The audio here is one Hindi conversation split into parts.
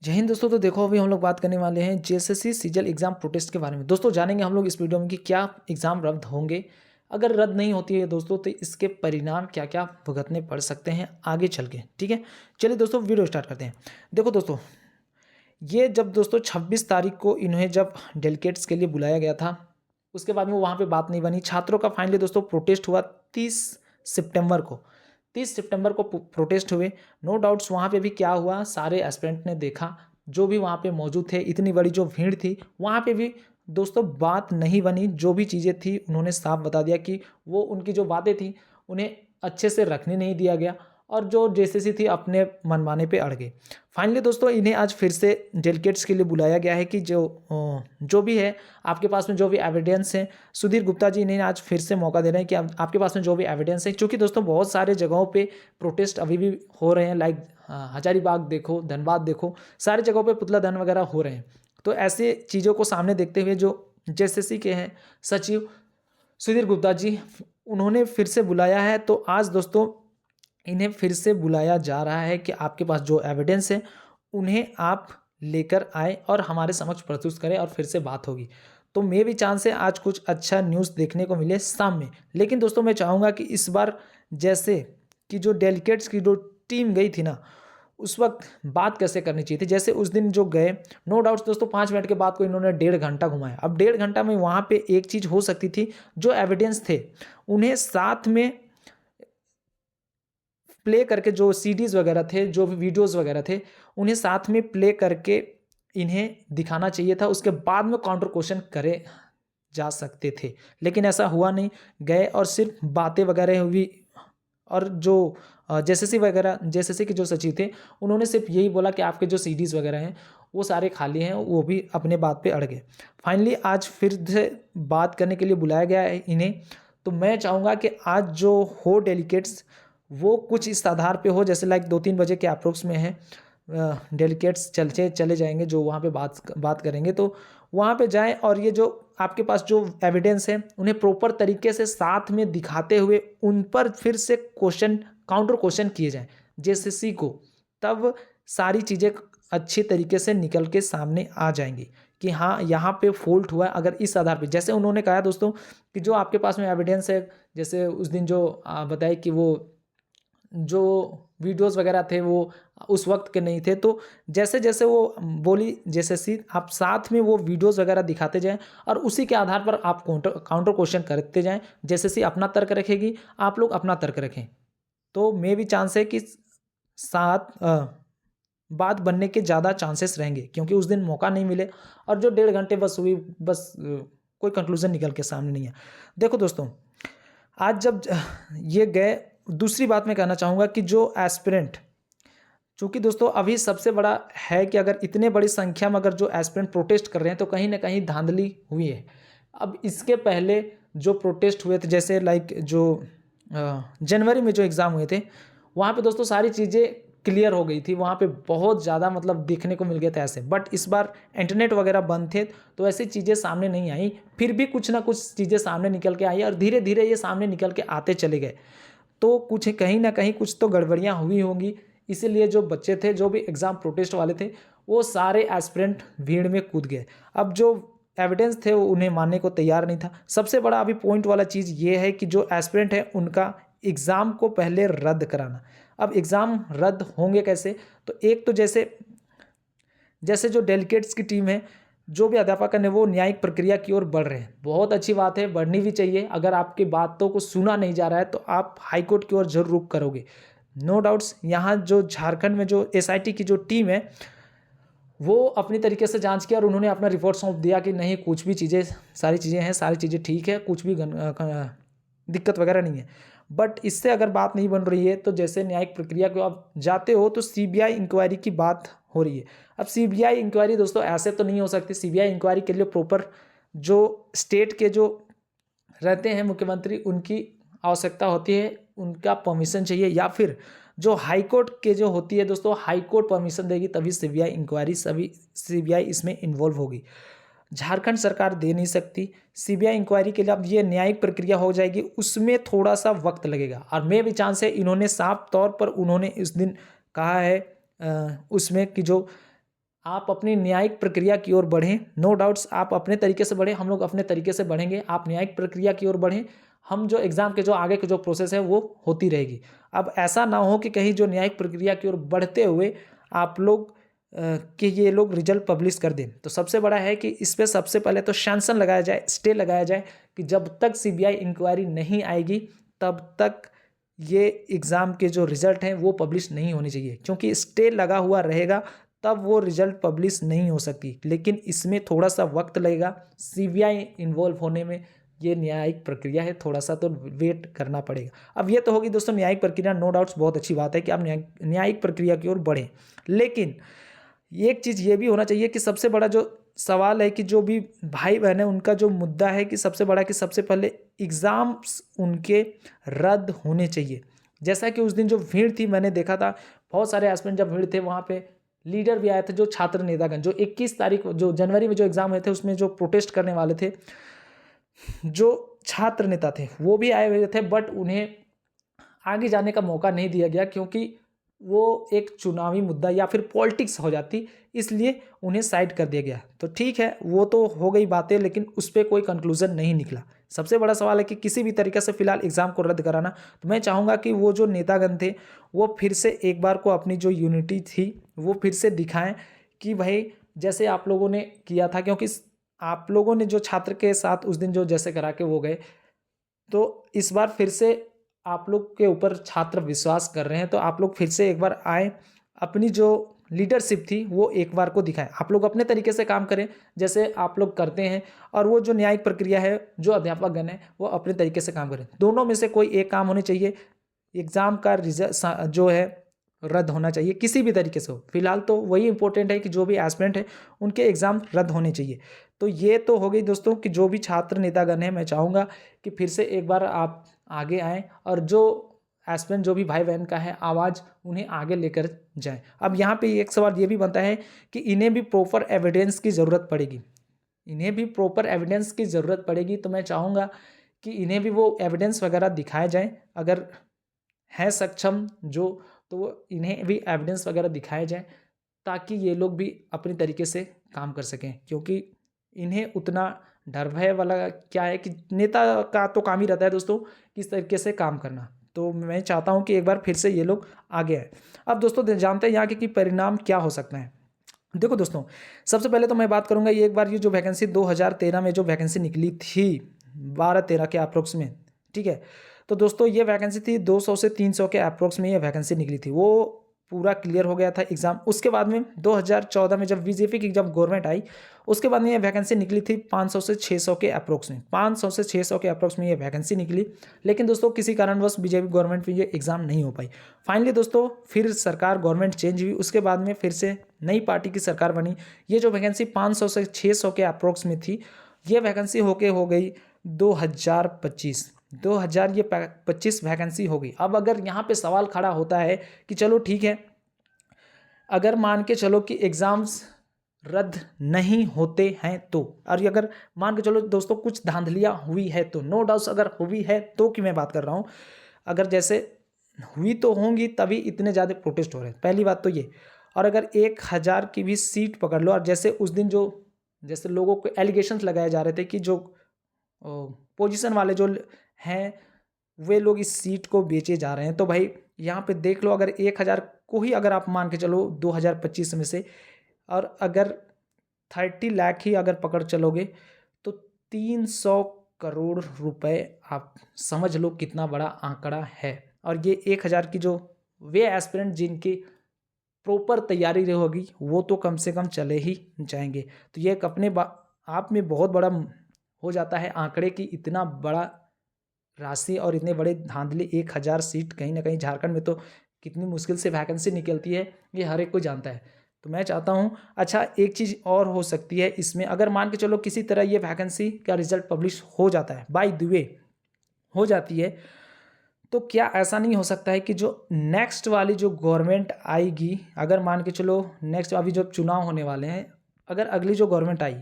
जय हिंद दोस्तों। तो देखो अभी हम लोग बात करने वाले हैं जेएसएससी सीजीएल एग्ज़ाम प्रोटेस्ट के बारे में। दोस्तों जानेंगे हम लोग इस वीडियो में कि क्या एग्ज़ाम रद्द होंगे, अगर रद्द नहीं होती है दोस्तों तो इसके परिणाम क्या क्या भुगतने पड़ सकते हैं आगे चल के। ठीक है, चलिए दोस्तों वीडियो स्टार्ट करते हैं। देखो दोस्तों, ये जब दोस्तों 26 तारीख को इन्हें जब डेलीगेट्स के लिए बुलाया गया था, उसके बाद में वहाँ पे बात नहीं बनी। छात्रों का फाइनली दोस्तों प्रोटेस्ट हुआ 30 सितंबर को। 30 सितंबर को प्रोटेस्ट हुए। नो डाउट्स वहाँ पे भी क्या हुआ, सारे एस्पिरेंट ने देखा, जो भी वहाँ पे मौजूद थे, इतनी बड़ी जो भीड़ थी वहाँ पे भी दोस्तों बात नहीं बनी। जो भी चीज़ें थी उन्होंने साफ बता दिया कि वो उनकी जो बातें थी उन्हें अच्छे से रखने नहीं दिया गया और जो जेएसएससी थी अपने मनमाने पे अड़ गई। फाइनली दोस्तों इन्हें आज फिर से डेलीगेट्स के लिए बुलाया गया है कि जो भी है आपके पास में जो भी एविडेंस है, सुधीर गुप्ता जी इन्हें आज फिर से मौका दे रहे हैं कि आपके पास में जो भी एविडेंस है, क्योंकि दोस्तों बहुत सारे जगहों पे प्रोटेस्ट अभी भी हो रहे हैं। लाइक हजारीबाग देखो, धनबाद देखो, सारी जगहों पे पुतला दहन वगैरह हो रहे हैं। तो ऐसे चीज़ों को सामने देखते हुए जो जेएसएससी के हैं सचिव सुधीर गुप्ता जी, उन्होंने फिर से बुलाया है। तो आज दोस्तों इन्हें फिर से बुलाया जा रहा है कि आपके पास जो एविडेंस है उन्हें आप लेकर आए और हमारे समक्ष प्रस्तुत करें और फिर से बात होगी। तो मे भी चांस है आज कुछ अच्छा न्यूज़ देखने को मिले शाम में। लेकिन दोस्तों मैं चाहूँगा कि इस बार जैसे कि जो डेलीगेट्स की जो टीम गई थी ना, उस वक्त बात कैसे करनी चाहिए थी। जैसे उस दिन जो गए, नो डाउट्स दोस्तों 5 मिनट के बाद को इन्होंने 1.5 घंटा घुमाया। अब 1.5 घंटा में वहाँ पे एक चीज़ हो सकती थी, जो एविडेंस थे उन्हें साथ में प्ले करके, जो सीडीज़ वगैरह थे, जो भी वीडियोज़ वगैरह थे, उन्हें साथ में प्ले करके इन्हें दिखाना चाहिए था। उसके बाद में काउंटर क्वेश्चन करे जा सकते थे, लेकिन ऐसा हुआ नहीं। गए और सिर्फ बातें वगैरह हुई और जो जेएसएससी के जो सचिव थे उन्होंने सिर्फ यही बोला कि आपके जो सीडीज़ वगैरह हैं वो सारे खाली हैं, वो भी अपने बात पे अड़ गए। फाइनली आज फिर से बात करने के लिए बुलाया गया है इन्हें। तो मैं चाहूँगा कि आज जो हो डेलीगेट्स वो कुछ इस आधार पे हो, जैसे लाइक 2-3 बजे के अप्रोक्स में है डेलीगेट्स चले जाएंगे जो वहाँ पे बात करेंगे। तो वहाँ पे जाएं और ये जो आपके पास जो एविडेंस है उन्हें प्रॉपर तरीके से साथ में दिखाते हुए उन पर फिर से काउंटर क्वेश्चन किए जाएं जेएसएससी को। तब सारी चीज़ें अच्छी तरीके से निकल के सामने आ जाएंगी कि हाँ यहाँ पे फॉल्ट हुआ है। अगर इस आधार पे, जैसे उन्होंने कहा दोस्तों कि जो आपके पास में एविडेंस है, जैसे उस दिन जो बताए कि वो जो वीडियोस वगैरह थे वो उस वक्त के नहीं थे। तो जैसे जैसे वो बोली जेएसएससी, आप साथ में वो वीडियोस वगैरह दिखाते जाएं और उसी के आधार पर आप काउंटर क्वेश्चन करते जाएं। जेएसएससी अपना तर्क रखेगी, आप लोग अपना तर्क रखें। तो मे भी चांस है कि साथ बात बनने के ज़्यादा चांसेस रहेंगे, क्योंकि उस दिन मौका नहीं मिले और जो 1.5 घंटे बस हुई, बस कोई कंक्लूजन निकल के सामने नहीं है। देखो दोस्तों, आज जब ये गए, दूसरी बात मैं कहना चाहूँगा कि जो एस्पिरेंट, चूँकि दोस्तों अभी सबसे बड़ा है कि अगर इतने बड़ी संख्या में अगर जो एस्पिरेंट प्रोटेस्ट कर रहे हैं तो कहीं ना कहीं धांधली हुई है। अब इसके पहले जो प्रोटेस्ट हुए थे, जैसे लाइक जो जनवरी में जो एग्ज़ाम हुए थे, वहाँ पे दोस्तों सारी चीज़ें क्लियर हो गई थी। वहाँ पे बहुत ज़्यादा मतलब देखने को मिल गया था ऐसे। बट इस बार इंटरनेट वगैरह बंद थे तो ऐसी चीज़ें सामने नहीं आई। फिर भी कुछ ना कुछ चीज़ें सामने निकल के आई और धीरे धीरे ये सामने निकल के आते चले गए। तो कुछ कहीं ना कहीं कुछ तो गड़बड़ियाँ हुई होंगी, इसीलिए जो बच्चे थे, जो भी एग्ज़ाम प्रोटेस्ट वाले थे, वो सारे एस्पिरेंट भीड़ में कूद गए। अब जो एविडेंस थे वो उन्हें मानने को तैयार नहीं था। सबसे बड़ा अभी पॉइंट वाला चीज़ ये है कि जो एस्पिरेंट है उनका एग्ज़ाम को पहले रद्द कराना। अब एग्ज़ाम रद्द होंगे कैसे? तो एक तो जैसे जो डेलीगेट्स की टीम है, जो भी अध्यापक है वो न्यायिक प्रक्रिया की ओर बढ़ रहे हैं। बहुत अच्छी बात है, बढ़नी भी चाहिए। अगर आपकी बातों को सुना नहीं जा रहा है तो आप हाई कोर्ट की ओर जरूर रुख करोगे। नो डाउट्स यहाँ जो झारखंड में जो एसआईटी की जो टीम है वो अपनी तरीके से जांच किया और उन्होंने अपना रिपोर्ट सौंप दिया कि नहीं, कुछ भी चीज़ें, सारी चीज़ें हैं, सारी चीज़ें ठीक है, कुछ भी दिक्कत वगैरह नहीं है। बट इससे अगर बात नहीं बन रही है तो जैसे न्यायिक प्रक्रिया को आप जाते हो तो सीबीआई इंक्वायरी की बात हो रही है। अब सीबीआई इंक्वायरी दोस्तों ऐसे तो नहीं हो सकती। सीबीआई इंक्वायरी के लिए प्रॉपर जो स्टेट के जो रहते हैं मुख्यमंत्री, उनकी आवश्यकता होती है, उनका परमिशन चाहिए, या फिर जो हाई कोर्ट के जो होती है दोस्तों, हाई कोर्ट परमिशन देगी तभी सीबीआई इंक्वायरी, सभी सीबीआई इसमें इन्वॉल्व होगी। झारखंड सरकार दे नहीं सकती। सीबीआई इंक्वायरी के लिए अब ये न्यायिक प्रक्रिया हो जाएगी, उसमें थोड़ा सा वक्त लगेगा और मे भी चांस है, इन्होंने साफ तौर पर उन्होंने इस दिन कहा है उसमें कि जो आप अपनी न्यायिक प्रक्रिया की ओर बढ़ें। नो डाउट्स आप अपने तरीके से बढ़ें, हम लोग अपने तरीके से बढ़ेंगे। आप न्यायिक प्रक्रिया की ओर बढ़ें, हम जो एग्ज़ाम के जो आगे के जो प्रोसेस है वो होती रहेगी। अब ऐसा ना हो कि कहीं जो न्यायिक प्रक्रिया की ओर बढ़ते हुए आप लोग कि ये लोग रिजल्ट पब्लिश कर दें। तो सबसे बड़ा है कि इस पर सबसे पहले तो सैंक्शन लगाया जाए, स्टे लगाया जाए कि जब तक सीबीआई इंक्वायरी नहीं आएगी तब तक ये एग्ज़ाम के जो रिज़ल्ट हैं वो पब्लिश नहीं होने चाहिए, क्योंकि स्टे लगा हुआ रहेगा तब वो रिज़ल्ट पब्लिश नहीं हो सकती। लेकिन इसमें थोड़ा सा वक्त लगेगा सीबीआई इन्वॉल्व होने में। ये न्यायिक प्रक्रिया है, थोड़ा सा तो वेट करना पड़ेगा। अब ये तो होगी दोस्तों न्यायिक प्रक्रिया। नो डाउट्स बहुत अच्छी बात है कि आप न्यायिक प्रक्रिया की ओर बढ़ें, लेकिन एक चीज़ ये भी होना चाहिए कि सबसे बड़ा जो सवाल है कि जो भी भाई बहन है उनका जो मुद्दा है कि सबसे बड़ा कि सबसे पहले एग्ज़ाम्स उनके रद्द होने चाहिए। जैसा कि उस दिन जो भीड़ थी मैंने देखा था, बहुत सारे एस्पिरेंट जब भीड़ थे वहाँ पे लीडर भी आए थे, जो छात्र नेतागण जो 21 तारीख जो जनवरी में जो एग्ज़ाम हुए थे उसमें जो प्रोटेस्ट करने वाले थे, जो छात्र नेता थे वो भी आए हुए थे, बट उन्हें आगे जाने का मौका नहीं दिया गया क्योंकि वो एक चुनावी मुद्दा या फिर पॉलिटिक्स हो जाती, इसलिए उन्हें साइड कर दिया गया। तो ठीक है, वो तो हो गई बातें, लेकिन उस पर कोई कंक्लूजन नहीं निकला। सबसे बड़ा सवाल है कि किसी भी तरीके से फिलहाल एग्ज़ाम को रद्द कराना। तो मैं चाहूँगा कि वो जो नेतागण थे वो फिर से एक बार को अपनी जो यूनिटी थी वो फिर से दिखाएं कि भाई जैसे आप लोगों ने किया था, क्योंकि आप लोगों ने जो छात्र के साथ उस दिन जो जैसे करा के वो गए, तो इस बार फिर से आप लोग के ऊपर छात्र विश्वास कर रहे हैं। तो आप लोग फिर से एक बार आए, अपनी जो लीडरशिप थी वो एक बार को दिखाएं। आप लोग अपने तरीके से काम करें जैसे आप लोग करते हैं, और वो जो न्यायिक प्रक्रिया है, जो अध्यापकगण है वो अपने तरीके से काम करें। दोनों में से कोई एक काम होने चाहिए। एग्ज़ाम का रिजल्ट जो है रद्द होना चाहिए किसी भी तरीके से हो। फिलहाल तो वही इंपॉर्टेंट है कि जो भी एस्पिरेंट है उनके एग्ज़ाम रद्द होने चाहिए। तो ये तो हो गई दोस्तों कि जो भी छात्र नेतागण हैं, मैं चाहूँगा कि फिर से एक बार आप आगे आएँ और जो एस्पिरेंट जो भी भाई बहन का है आवाज़ उन्हें आगे लेकर जाएँ। अब यहाँ पे एक सवाल ये भी बनता है कि इन्हें भी प्रॉपर एविडेंस की ज़रूरत पड़ेगी, इन्हें भी प्रॉपर एविडेंस की ज़रूरत पड़ेगी। तो मैं चाहूँगा कि इन्हें भी वो एविडेंस वगैरह दिखाए जाएँ, अगर हैं सक्षम जो, तो इन्हें भी एविडेंस वगैरह दिखाए जाएँ ताकि ये लोग भी अपने तरीके से काम कर सकें। क्योंकि इन्हें उतना डर भय वाला क्या है कि नेता का तो काम ही रहता है दोस्तों किस तरीके से काम करना। तो मैं चाहता हूँ कि एक बार फिर से ये लोग आगे आएँ। अब दोस्तों जानते हैं यहाँ के कि परिणाम क्या हो सकते हैं। देखो दोस्तों, सबसे पहले तो मैं बात करूँगा ये एक बार ये जो वैकेंसी 2013 में जो वैकेंसी निकली थी 12-13 के अप्रोक्स में, ठीक है। तो दोस्तों ये वैकेंसी थी 200 से 300 के अप्रोक्स में ये वैकेंसी निकली थी, वो पूरा क्लियर हो गया था एग्ज़ाम। उसके बाद में 2014 में जब बीजेपी की जब गवर्नमेंट आई, उसके बाद में ये वैकेंसी निकली थी 500 से 600 के अप्रोक्स में, 500 से 600 के अप्रोक्स में ये वैकेंसी निकली। लेकिन दोस्तों किसी कारणवश बीजेपी गवर्नमेंट में ये एग्ज़ाम नहीं हो पाई। फाइनली दोस्तों फिर सरकार गवर्नमेंट चेंज हुई, उसके बाद में फिर से नई पार्टी की सरकार बनी। ये जो वैकेंसी 500 से 600 के अप्रोक्स में थी, ये वैकेंसी हो गई 2025 वैकेंसी हो गई। अब अगर यहाँ पे सवाल खड़ा होता है कि चलो ठीक है, अगर मान के चलो कि एग्ज़ाम्स रद्द नहीं होते हैं तो, और अगर मान के चलो दोस्तों कुछ धांधलियाँ हुई है तो, नो डाउट्स अगर हुई है तो कि मैं बात कर रहा हूँ, अगर जैसे हुई तो होंगी तभी इतने ज़्यादा प्रोटेस्ट हो रहे हैं, पहली बात तो ये। और अगर 1000 की भी सीट पकड़ लो, और जैसे उस दिन जो जैसे लोगों को एलिगेशंस लगाए जा रहे थे कि जो पोजीशन वाले जो हैं वे लोग इस सीट को बेचे जा रहे हैं, तो भाई यहाँ पे देख लो, अगर 1000 को ही अगर आप मान के चलो 2025 में से, और अगर 30 लाख ही अगर पकड़ चलोगे तो 300 करोड़ रुपए, आप समझ लो कितना बड़ा आंकड़ा है। और ये 1000 की जो वे एस्पिरेंट जिनकी प्रॉपर तैयारी होगी वो तो कम से कम चले ही जाएंगे। तो ये एक अपने आप में बहुत बड़ा हो जाता है आंकड़े की, इतना बड़ा राशि और इतने बड़े धांधली 1000 सीट, कहीं ना कहीं झारखंड में तो कितनी मुश्किल से वैकेंसी निकलती है ये हर एक को जानता है। तो मैं चाहता हूँ, अच्छा एक चीज़ और हो सकती है इसमें, अगर मान के चलो किसी तरह ये वैकेंसी का रिजल्ट पब्लिश हो जाता है, बाय द वे हो जाती है, तो क्या ऐसा नहीं हो सकता है कि जो नेक्स्ट वाली जो गवर्नमेंट आएगी, अगर मान के चलो नेक्स्ट अभी जो चुनाव होने वाले हैं, अगर अगली जो गवर्नमेंट आई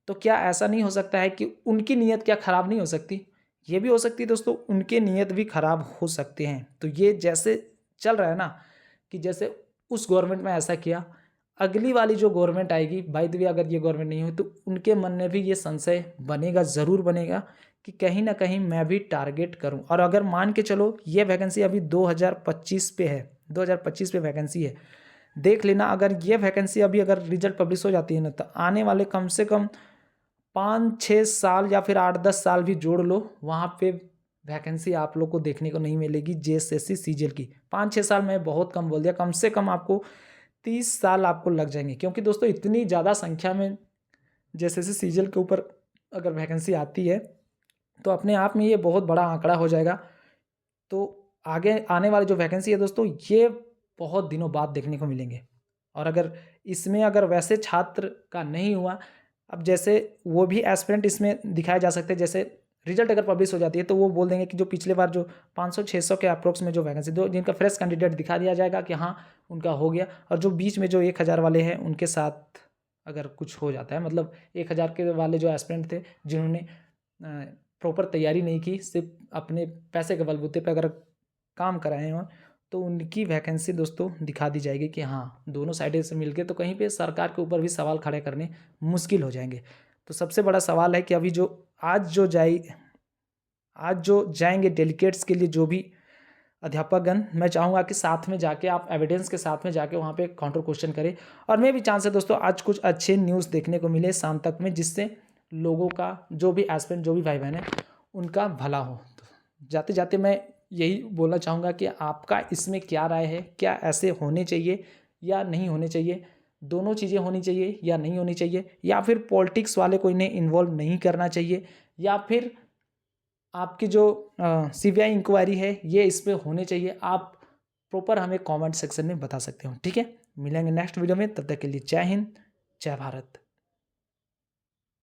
तो क्या ऐसा नहीं हो सकता है कि उनकी नीयत क्या ख़राब नहीं हो सकती? ये भी हो सकती है दोस्तों, उनके नीयत भी ख़राब हो सकते हैं। तो ये जैसे चल रहा है ना कि जैसे उस गवर्नमेंट में ऐसा किया, अगली वाली जो गवर्नमेंट आएगी, बाय द वे अगर ये गवर्नमेंट नहीं हुई तो उनके मन में भी ये संशय बनेगा, ज़रूर बनेगा कि कहीं ना कहीं मैं भी टारगेट करूं। और अगर मान के चलो ये वैकेंसी अभी 2025 पे है, 2025 पे वैकेंसी है, देख लेना अगर ये वैकेंसी अभी अगर रिजल्ट पब्लिश हो जाती है ना, तो आने वाले कम से कम 5-6 साल या फिर 8-10 साल भी जोड़ लो, वहाँ पे वैकेंसी आप लोग को देखने को नहीं मिलेगी जेएसएससी सीजीएल की। 5-6 साल मैं बहुत कम बोल दिया, कम से कम आपको 30 साल आपको लग जाएंगे, क्योंकि दोस्तों इतनी ज़्यादा संख्या में जेएसएससी सीजीएल के ऊपर अगर वैकेंसी आती है तो अपने आप में ये बहुत बड़ा आंकड़ा हो जाएगा। तो आगे आने वाली जो वैकेंसी है दोस्तों, ये बहुत दिनों बाद देखने को मिलेंगे। और अगर इसमें अगर वैसे छात्र का नहीं हुआ, अब जैसे वो भी एस्पिरेंट इसमें दिखाए जा सकते हैं, जैसे रिजल्ट अगर पब्लिश हो जाती है तो वो बोल देंगे कि जो पिछले बार जो 500-600 के अप्रोक्स में जो वैकेंसी दो, जिनका फ्रेश कैंडिडेट दिखा दिया जाएगा कि हाँ उनका हो गया, और जो बीच में जो 1000 वाले हैं उनके साथ अगर कुछ हो जाता है, मतलब 1000 के वाले जो एस्पिरेंट थे जिन्होंने प्रॉपर तैयारी नहीं की, सिर्फ अपने पैसे के बलबूते पर अगर काम कराए हों, तो उनकी वैकेंसी दोस्तों दिखा दी जाएगी कि हाँ दोनों साइड से मिलके तो कहीं पे सरकार के ऊपर भी सवाल खड़े करने मुश्किल हो जाएंगे। तो सबसे बड़ा सवाल है कि अभी जो आज जो जाएंगे डेलीगेट्स के लिए जो भी अध्यापकगण, मैं चाहूँगा कि साथ में जाके आप एविडेंस के साथ में जाके वहाँ पे काउंटर क्वेश्चन करें। और मैं भी चांस है दोस्तों आज कुछ अच्छे न्यूज़ देखने को मिले शाम तक में, जिससे लोगों का जो भी एस्पिरेंट जो भी भाई बहन है उनका भला हो। तो जाते जाते मैं यही बोलना चाहूँगा कि आपका इसमें क्या राय है, क्या ऐसे होने चाहिए या नहीं होने चाहिए, दोनों चीज़ें होनी चाहिए या नहीं होनी चाहिए, या फिर पॉलिटिक्स वाले को इन्हें इन्वॉल्व नहीं करना चाहिए, या फिर आपकी जो सीबीआई इंक्वायरी है ये इस पर होने चाहिए। आप प्रॉपर हमें कमेंट सेक्शन में बता सकते हो। ठीक है, मिलेंगे नेक्स्ट वीडियो में, तब तक के लिए जय हिंद, जय भारत।